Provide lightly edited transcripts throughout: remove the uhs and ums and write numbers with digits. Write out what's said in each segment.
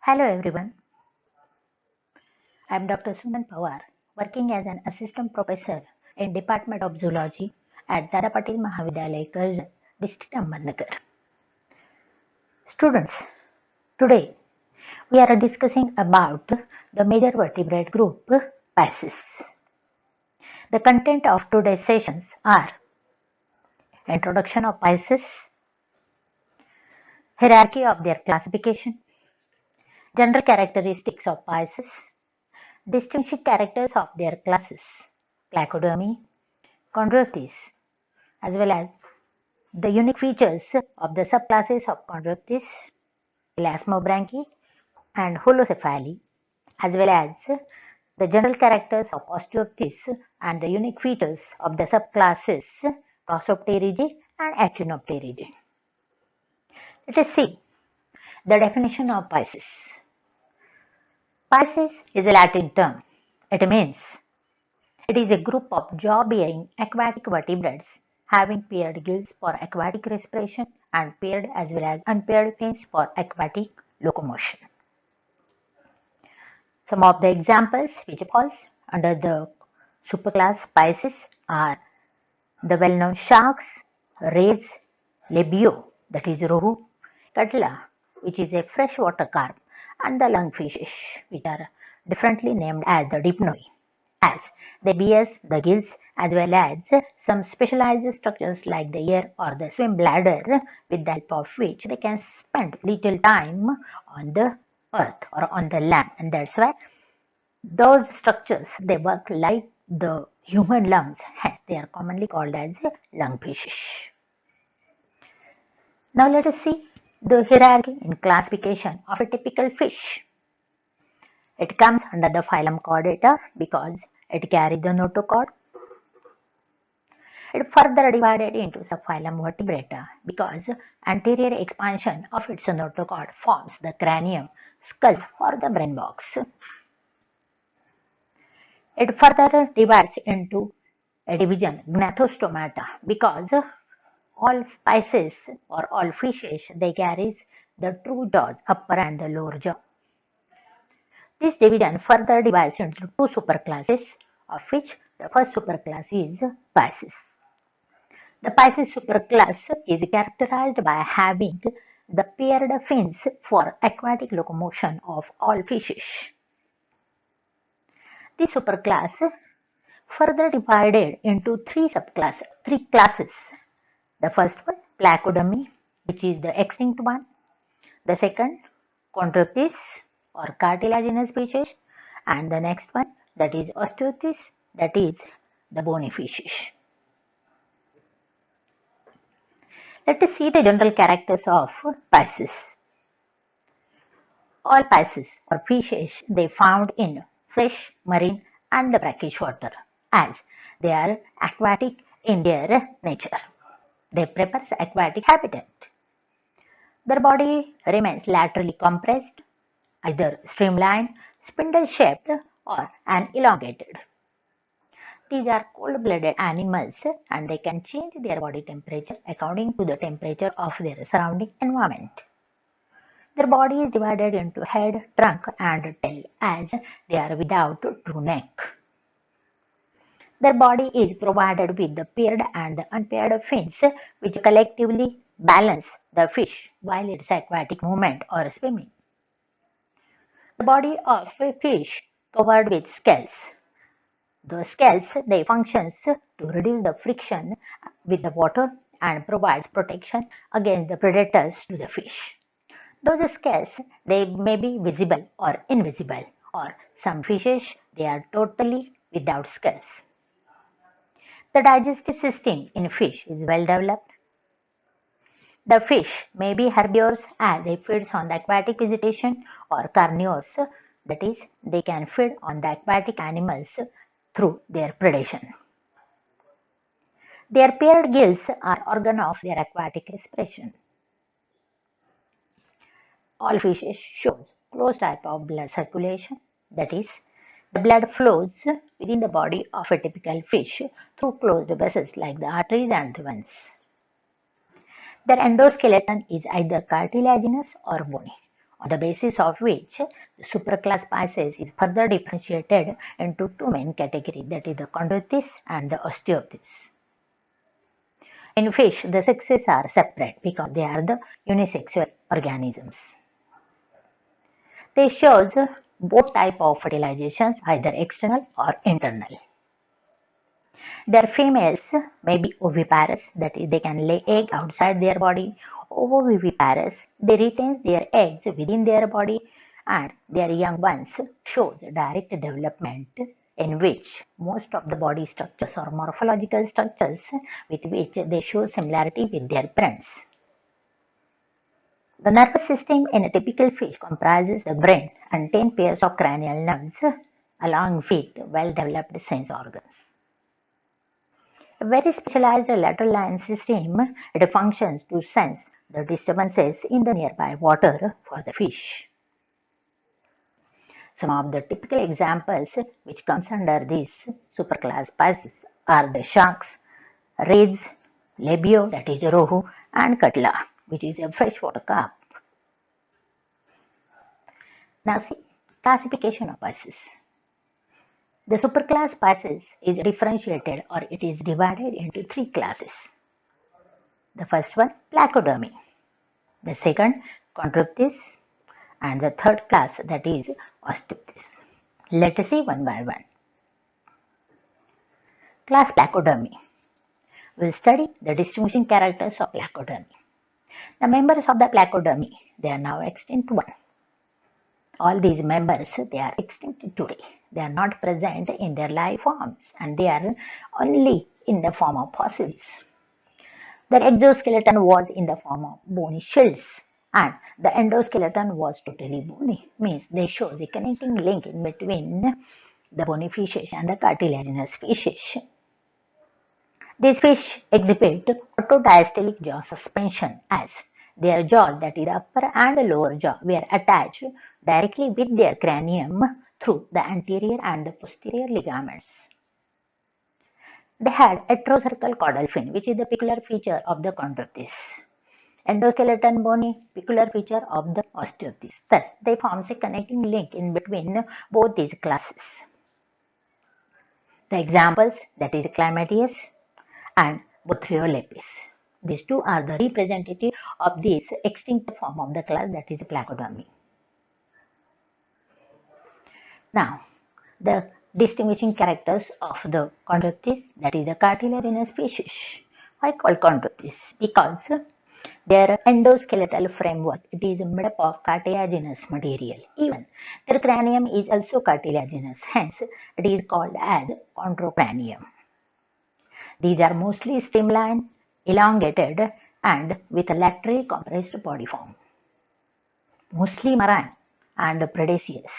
Hello everyone, I am Dr. Suman Pawar, working as an assistant professor in Department of Zoology at Dada Patil Mahavidyalaya, Karjan, District Ahmednagar. Students, today we are discussing about the major vertebrate group Pisces. The content of today's sessions are introduction of Pisces, hierarchy of their classification, general characteristics of Pisces, distinguishing characters of their classes, Placodermy, Chondroites, as well as the unique features of the subclasses of Chondroites, Elasmobranchi, and Holocephaly, as well as the general characters of Osteophytes and the unique features of the subclasses Crossopterygi and Echinopterygi. Let us see the definition of Pisces. Pisces is a Latin term. It means it is a group of jaw-bearing aquatic vertebrates having paired gills for aquatic respiration and paired as well as unpaired fins for aquatic locomotion. Some of the examples which falls under the superclass Pisces are the well-known sharks, rays, labio, that is rohu, catla, which is a freshwater carp, and the lungfishes, which are differently named as the dipnoi, as they bear the gills as well as some specialized structures like the ear or the swim bladder, with the help of which they can spend little time on the earth or on the land, and that's why those structures they work like the human lungs, hence they are commonly called as lungfishes. Now let us see the hierarchy and classification of a typical fish. It comes under the phylum Chordata because it carries the notochord. It further divided into subphylum Vertebrata because anterior expansion of its notochord forms the cranium, skull or the brain box. It further divides into a division Gnathostomata because all Pisces or all fishes they carry the true jaws, upper and the lower jaw. This division further divides into two superclasses, of which the first superclass is Pisces. The Pisces superclass is characterized by having the paired fins for aquatic locomotion of all fishes. This superclass further divided into three classes. The first one, Placodermy, which is the extinct one. The second, Chondroites or cartilaginous fishes, and the next one, that is Osteophytes, that is the bony fishes. Let us see the general characters of Pisces. All Pisces or fishes they found in fresh, marine and the brackish water, as they are aquatic in their nature. They prefer aquatic habitat. Their body remains laterally compressed, either streamlined, spindle-shaped or an elongated. These are cold-blooded animals and they can change their body temperature according to the temperature of their surrounding environment. Their body is divided into head, trunk and tail as they are without true neck. Their body is provided with the paired and unpaired fins which collectively balance the fish while its aquatic movement or swimming. The body of a fish covered with scales. The scales they functions to reduce the friction with the water and provides protection against the predators to the fish. Those scales they may be visible or invisible, or some fishes they are totally without scales. The digestive system in fish is well developed. The fish may be herbivorous as they feed on the aquatic vegetation, or carnivores, that is, they can feed on the aquatic animals through their predation. Their paired gills are organ of their aquatic respiration. All fishes show closed type of blood circulation, that is, the blood flows within the body of a typical fish through closed vessels like the arteries and the veins. Their endoskeleton is either cartilaginous or bony. on the basis of which the superclass Pisces is further differentiated into two main categories, that is the Chondrichthyes and the Osteophytes. In fish, the sexes are separate because they are the unisexual organisms. This shows both types of fertilizations, either external or internal. Their females may be oviparous, that is, they can lay egg outside their body. Ovoviviparous, they retain their eggs within their body, and their young ones shows direct development in which most of the body structures or morphological structures with which they show similarity with their parents. The nervous system in a typical fish comprises the brain and 10 pairs of cranial nerves along with well-developed sense organs. A very specialized lateral line system, it functions to sense the disturbances in the nearby water for the fish. Some of the typical examples which comes under this superclass Pisces are the sharks, rays, labio, that is rohu, and katla, which is a freshwater carp. Now see, classification of Pisces. The superclass Pisces is differentiated, or it is divided into three classes. The first one, Placodermi. The second, Chondrichthyes. And the third class, that is Osteophytes. Let us see one by one. Class Placodermi. We will study the distinguishing characters of Placodermi. The members of the Placodermi, they are now extinct one. All these members, they are extinct today. They are not present in their live forms, and they are only in the form of fossils. Their exoskeleton was in the form of bony shells, and the endoskeleton was totally bony, means they show the connecting link in between the bony fishes and the cartilaginous fishes. These fish exhibit orthodiastolic jaw suspension, as their jaws, that is the upper and the lower jaw, were attached directly with their cranium through the anterior and the posterior ligaments. They had heterocercal caudal fin, which is the peculiar feature of the Chondrichthyes. Endoskeleton bony, peculiar feature of the Osteophytes. Thus, they form a connecting link in between both these classes. The examples, that is Chlamydes and Bothriolepis. These two are the representative of this extinct form of the class, that is Placodermi. Now, the distinguishing characters of the Chondrichthyes, that is the cartilaginous species. Why called Chondrichthyes? Because their endoskeletal framework, it is made up of cartilaginous material. Even their cranium is also cartilaginous, hence it is called as chondrocranium. These are mostly streamlined, elongated, and with a laterally compressed body form. Mostly marine and predaceous.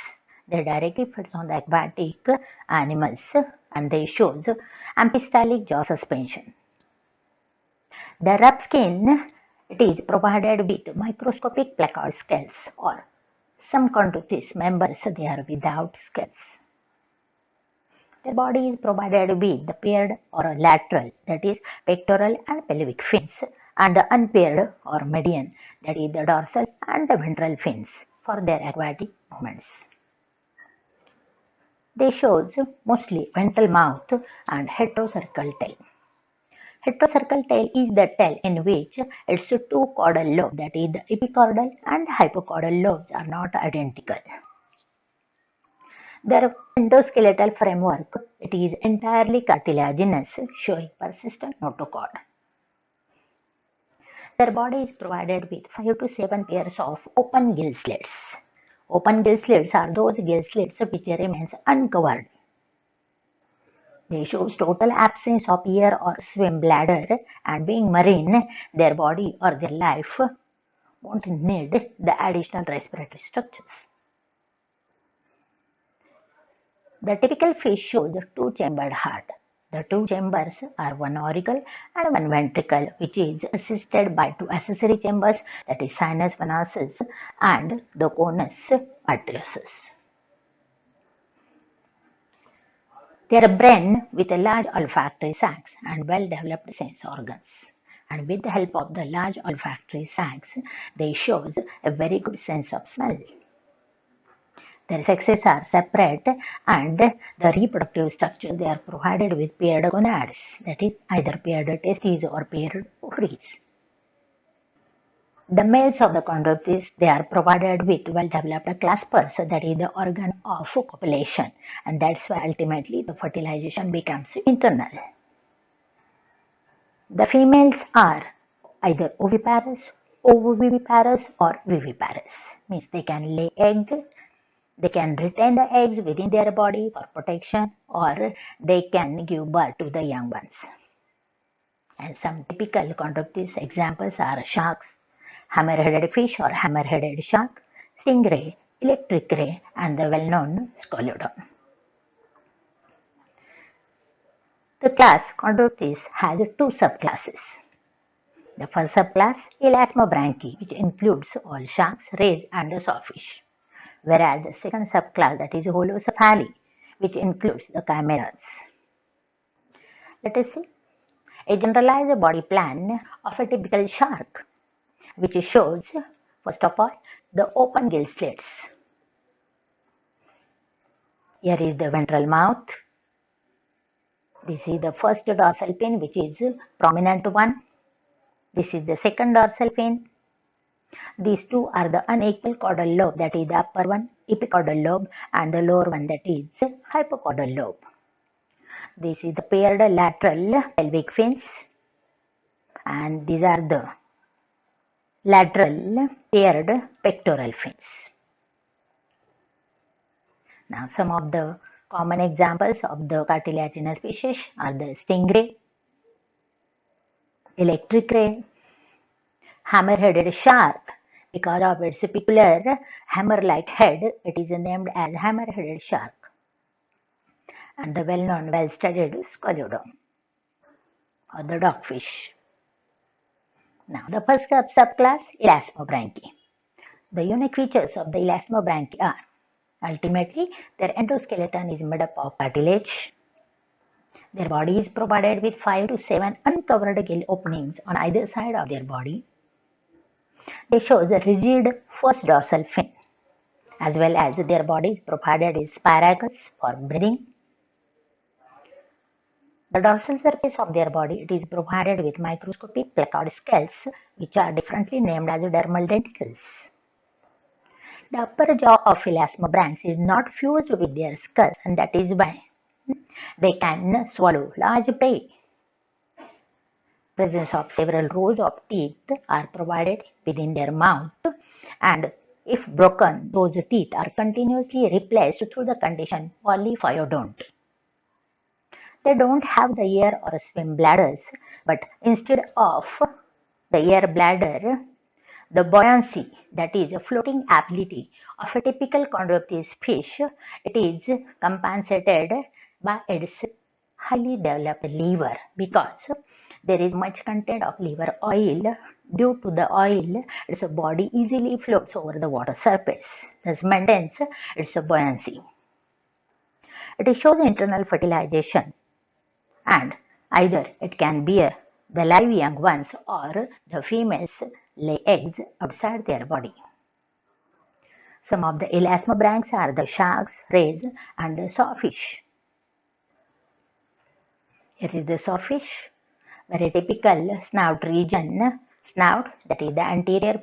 They directly feed on the aquatic animals, and they show ampistylic jaw suspension. The rough skin, it is provided with microscopic placard scales, or some Chondrichthyes members, they are without scales. Their body is provided with the paired or lateral, that is pectoral and pelvic fins, and the unpaired or median, that is the dorsal and the ventral fins for their aquatic movements. They show mostly ventral mouth and heterocercal tail. Heterocercal tail is the tail in which its two caudal lobes, that is the epicaudal and hypocaudal lobes, are not identical. Their endoskeletal framework, it is entirely cartilaginous, showing persistent notochord. Their body is provided with 5 to 7 pairs of open gill slits. Open gill slits are those gill slits which remains uncovered. They show total absence of ear or swim bladder, and being marine, their body or their life won't need the additional respiratory structures. The typical fish shows a two-chambered heart. The two chambers are one auricle and one ventricle, which is assisted by two accessory chambers, that is sinus venosus and the conus arteriosus. They are brain with a large olfactory sacs and well-developed sense organs. and with the help of the large olfactory sacs, they show a very good sense of smell. Their sexes are separate and the reproductive structure they are provided with paired gonads, that is either paired testes or paired ovaries. The males of the chondropteris, they are provided with well-developed claspers, that is the organ of copulation, and that's why ultimately the fertilization becomes internal. The females are either oviparous, ovoviviparous, or viviparous. Means they can lay eggs, they can retain the eggs within their body for protection, or they can give birth to the young ones. And some typical chondropteris examples are sharks, hammer-headed fish or hammer-headed shark, stingray, electric ray, and the well-known Scoliodon. The class Chondropteris has two subclasses. The first subclass, Elasmobranchi, which includes all sharks, rays, and the sawfish. Whereas the second subclass, that is Holocephali, which includes the chimeras. Let us see a generalized body plan of a typical shark, which shows, first of all, the open gill slits. Here is the ventral mouth. This is the first dorsal fin, which is prominent one. This is the second dorsal fin. These two are the unequal caudal lobe, that is the upper one, epicaudal lobe, and the lower one, that is hypocaudal lobe. This is the paired lateral pelvic fins, and these are the lateral paired pectoral fins. Now, some of the common examples of the cartilaginous species are the stingray, electric ray, hammer-headed shark. Because of its peculiar hammer-like head, it is named as hammer-headed shark. And the well-known, well-studied Scoliodon, or the dogfish. Now, the first subclass, Elasmobranchi. The unique features of the Elasmobranchi are, ultimately, their endoskeleton is made up of cartilage. Their body is provided with 5 to 7 uncovered gill openings on either side of their body. They show the rigid first dorsal fin, as well as their body is provided with spiracles for breathing. The dorsal surface of their body, it is provided with microscopic placard scales, which are differently named as dermal denticles. The upper jaw of Elasmobranchs is not fused with their skull, and that is why they can swallow large prey. Presence of several rows of teeth are provided within their mouth, and if broken, those teeth are continuously replaced through the condition polyphyodont. They don't have the air or swim bladders, but instead of the air bladder, the buoyancy, that is a floating ability of a typical chondropteris fish, it is compensated by its highly developed liver, because there is much content of liver oil. Due to the oil, its body easily floats over the water surface, thus maintains its buoyancy. It shows internal fertilization, and either it can bear the live young ones or the females lay eggs outside their body. Some of the elasmobranchs are the sharks, rays, and the sawfish. Here is the sawfish, very typical snout region. Snout, that is the anterior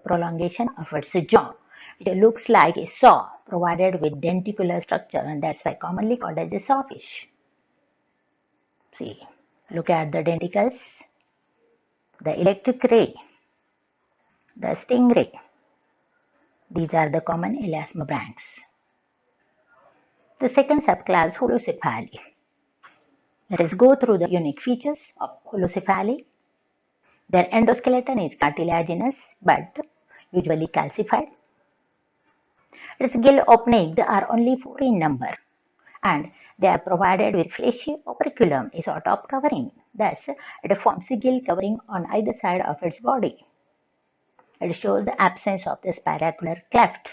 prolongation of its jaw. It looks like a saw provided with denticular structure, and that's why commonly called as a sawfish. See, look at the denticles, the electric ray, the stingray. These are the common elasmobranchs. The second subclass, Holocephali. Let us go through the unique features of Holocephali. Their endoskeleton is cartilaginous but usually calcified. Its gill openings are only 4 in number, and they are provided with fleshy operculum, a sort of covering. Thus, it forms a gill covering on either side of its body. It shows the absence of the spiracular cleft,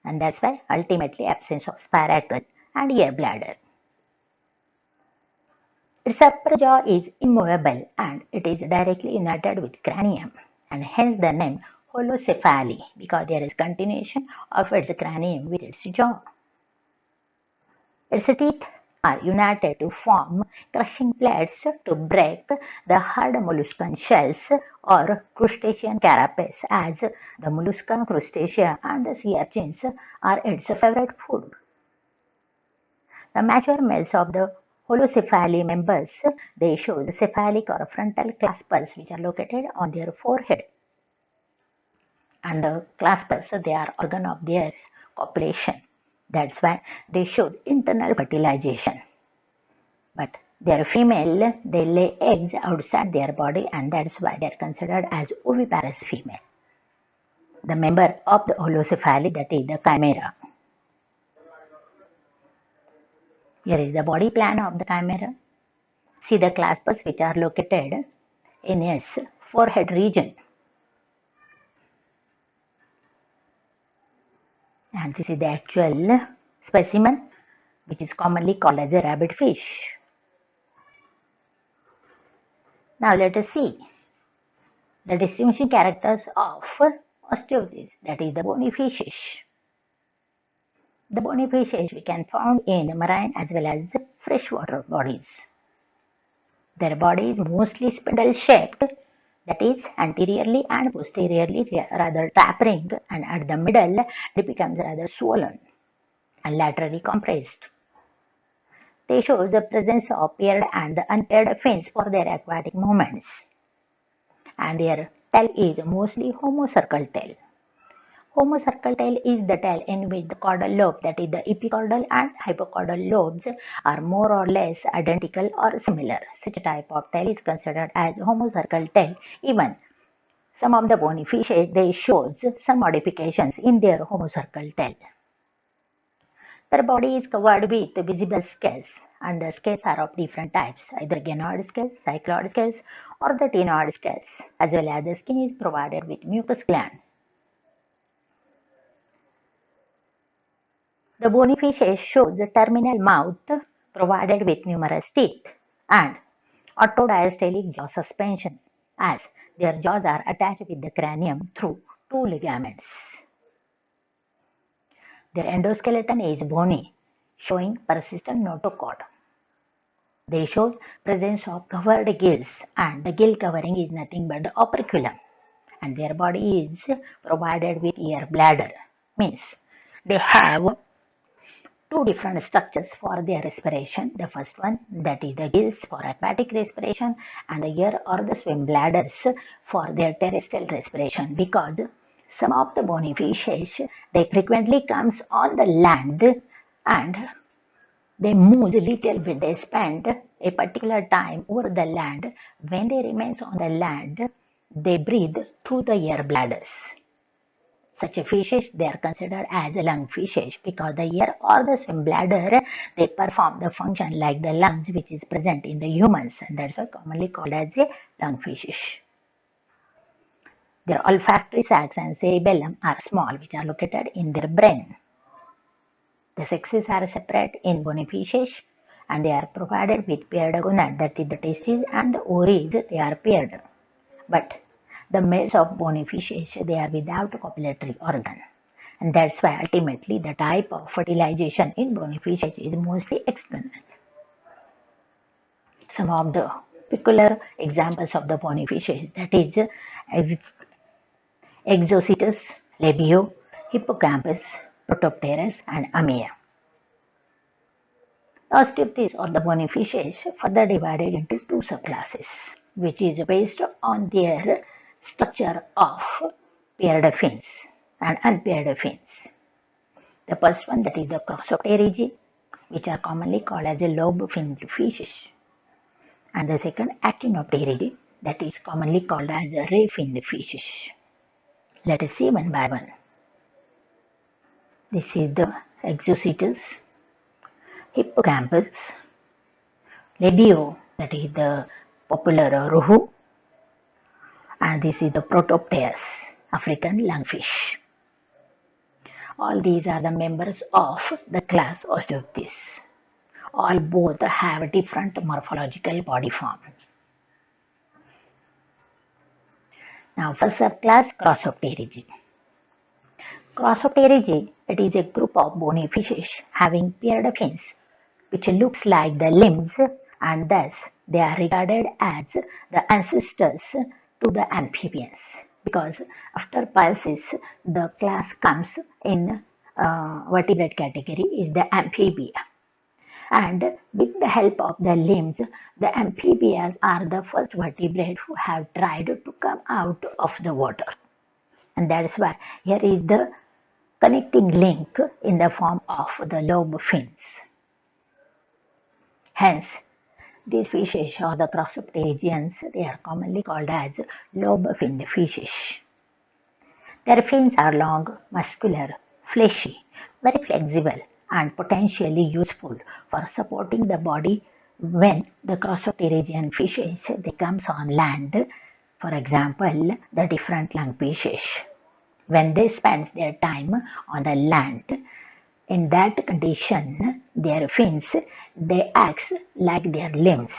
and that's why ultimately absence of spiracle and air bladder. Its upper jaw is immovable and it is directly united with cranium, and hence the name holocephaly, because there is continuation of its cranium with its jaw. Its teeth are united to form crushing plates to break the hard molluscan shells or crustacean carapace, as the mollusca, crustacea and the sea urchins are its favorite food. The mature males of the holocephaly members, they show the cephalic or frontal claspers which are located on their forehead. And the claspers, they are organ of their copulation. That's why they show internal fertilization. But they are female, they lay eggs outside their body, and that's why they are considered as oviparous female. The member of the holocephaly, that is the chimera. Here is the body plan of the chimera. See the claspers which are located in its forehead region. And this is the actual specimen, which is commonly called as a rabbit fish. Now let us see the distinguishing characters of osteothys, that is the bony fishes. The bony fishes we can find in marine as well as freshwater bodies. Their body is mostly spindle shaped, that is anteriorly and posteriorly rather tapering, and at the middle it becomes rather swollen and laterally compressed. They show the presence of paired and unpaired fins for their aquatic movements, and their tail is mostly homocercal tail. Homocercal tail is the tail in which the caudal lobe, that is the epicaudal and hypocaudal lobes, are more or less identical or similar. Such a type of tail is considered as homocercal tail. Even some of the bony fishes, they show some modifications in their homocercal tail. Their body is covered with visible scales, and the scales are of different types, either ganoid scales, cycloid scales, or the ctenoid scales, as well as the skin is provided with mucus glands. The bony fishes shows the terminal mouth provided with numerous teeth and autodiastolic jaw suspension, as their jaws are attached with the cranium through two ligaments. Their endoskeleton is bony, showing persistent notochord. They show presence of covered gills, and the gill covering is nothing but the operculum, and their body is provided with ear bladder, means they have two different structures for their respiration. The first one, that is the gills for aquatic respiration, and the ear or the swim bladders for their terrestrial respiration, because some of the bony fishes, they frequently comes on the land and they move little bit. They spend a particular time over the land. When they remain on the land, they breathe through the air bladders. Such fishes, they are considered as lung fishes, because the ear or the swim bladder, they perform the function like the lungs which is present in the humans, and that's why commonly called as a lung fishes. Their olfactory sacs and cerebellum are small, which are located in their brain. The sexes are separate in bony fishes, and they are provided with paired gonad, that is the testes and the ovaries, they are paired. But the males of bony fishes, they are without copulatory organ, and that's why ultimately the type of fertilization in bony fishes is mostly external. Some of the peculiar examples of the bony fishes, that is Exocetus, Labio, Hippocampus, Protopterus, and Amia. Osteothys or the bony fishes further divided into two subclasses, which is based on their structure of paired fins and unpaired fins. The first one, that is the Crossopterygii, which are commonly called as a lobe-finned fishes, and the second Actinopterygii, that is commonly called as the ray-finned fishes. Let us see one by one. This is the Exocetus, Hippocampus, Labio, that is the popular Rohu, and this is the Protopterus, African lungfish. All these are the members of the class Osteothys. all both have different morphological body form. Now first subclass Crossopterygi. Crossopterygi, it is a group of bony fishes having paired fins which looks like the limbs, and thus they are regarded as the ancestors to the amphibians, because after Pilesis the class comes in vertebrate category is the amphibia, and with the help of the limbs the amphibians are the first vertebrate who have tried to come out of the water, and that is why here is the connecting link in the form of the lobe fins. Hence, these fishes or the crossopterygians, they are commonly called as lobe-finned fishes. Their fins are long, muscular, fleshy, very flexible, and potentially useful for supporting the body when the crossopterygian fishes they comes on land. For example, the different lungfishes. When they spend their time on the land, in that condition, their fins they act like their limbs.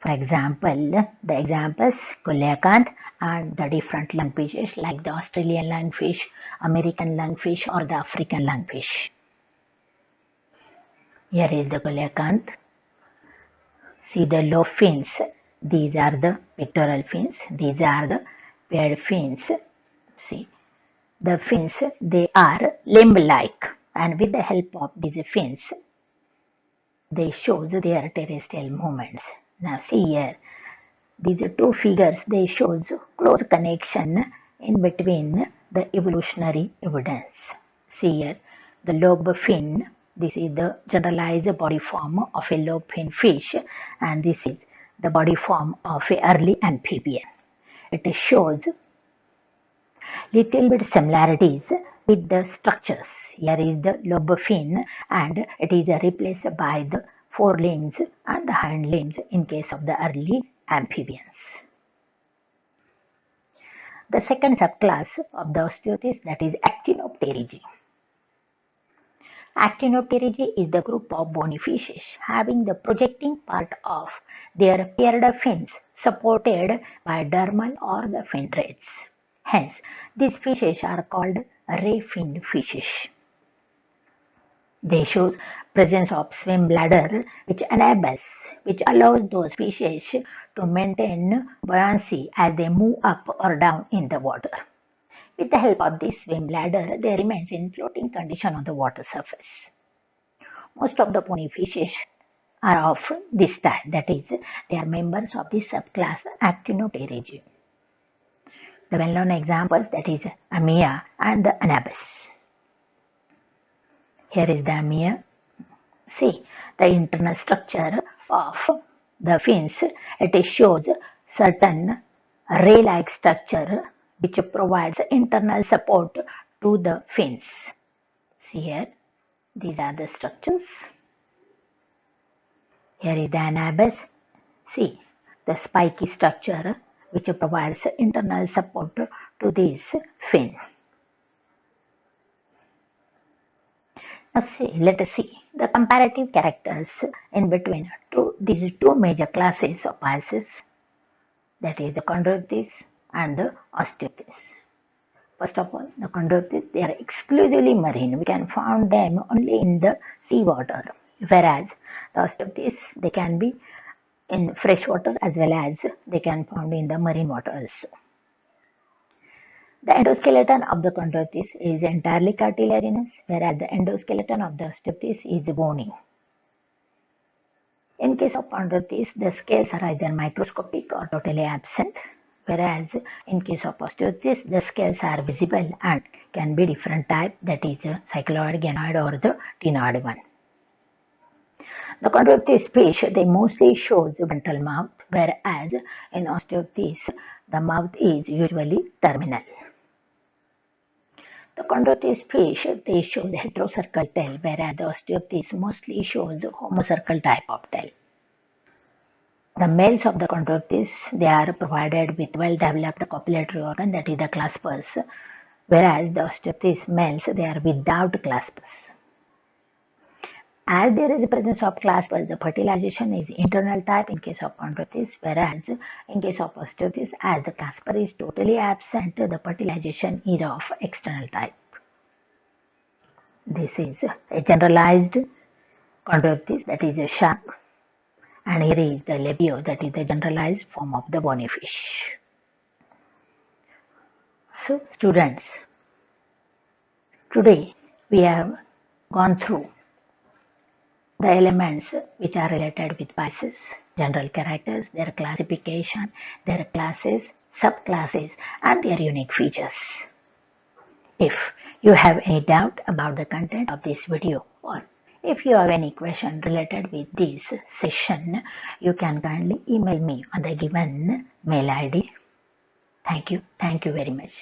For example, the examples coelacanth and the different lungfishes like the Australian lungfish, American lungfish, or the African lungfish. Here is the coelacanth. See the lobe fins. These are the pectoral fins. These are the paired fins. See. The fins, they are limb-like, and with the help of these fins, they show their terrestrial movements. Now see here, these two figures, they show close connection in between the evolutionary evidence. See here, the lobe fin, this is the generalized body form of a lobe fin fish, and this is the body form of an early amphibian. It shows little bit similarities with the structures. Here is the lobe fin, and it is replaced by the forelimbs and the hind limbs in case of the early amphibians. The second subclass of the Osteothys, that is Actinopterygi. Actinopterygi is the group of bony fishes having the projecting part of their paired fins supported by dermal or the fin threads. Hence, these fishes are called ray-finned fishes. They show presence of swim bladder which allows those fishes to maintain buoyancy as they move up or down in the water. With the help of this swim bladder, they remain in floating condition on the water surface. Most of the bony fishes are of this type, that is, they are members of the subclass Actinopterygi. The well-known examples, that is Amia and the Anabas. Here is the Amia. See the internal structure of the fins. It shows certain ray-like structure which provides internal support to the fins. See here, these are the structures. Here is the Anabas. See the spiky structure which provides internal support to this fin. Now let us see the comparative characters in between these two major classes of Pilesis, that is the Chondroichthyes and the Osteothys. First of all, the Chondroichthyes, they are exclusively marine. We can find them only in the seawater, whereas the Osteothys, they can be in fresh water as well as they can found in the marine water also. The endoskeleton of the Chondroichthyes is entirely cartilaginous, whereas the endoskeleton of the Osteothys is bony. In case of Chondroichthyes, the scales are either microscopic or totally absent, whereas in case of Osteothys, the scales are visible and can be different type, that is cycloid, ganoid, or the ctenoid one. The Chondroichthyes fish, they mostly show the ventral mouth, whereas in Osteothys, the mouth is usually terminal. The Chondroichthyes fish, they show the heterocercal tail, whereas the Osteothys mostly shows the homocircle type of tail. The males of the Chondroichthyes, they are provided with well-developed copulatory organ, that is the claspers, whereas the Osteothys males, they are without claspers. As there is a presence of claspers, the fertilization is internal type in case of chondritis, whereas in case of osteosis, as the clasper is totally absent, the fertilization is of external type. This is a generalized chondritis, that is a shark, and here is the labio, that is the generalized form of the bony fish. So students, today we have gone through the elements which are related with Pisces, general characters, their classification, their classes, subclasses, and their unique features. If you have any doubt about the content of this video, or if you have any question related with this session, you can kindly email me on the given mail ID. Thank you very much.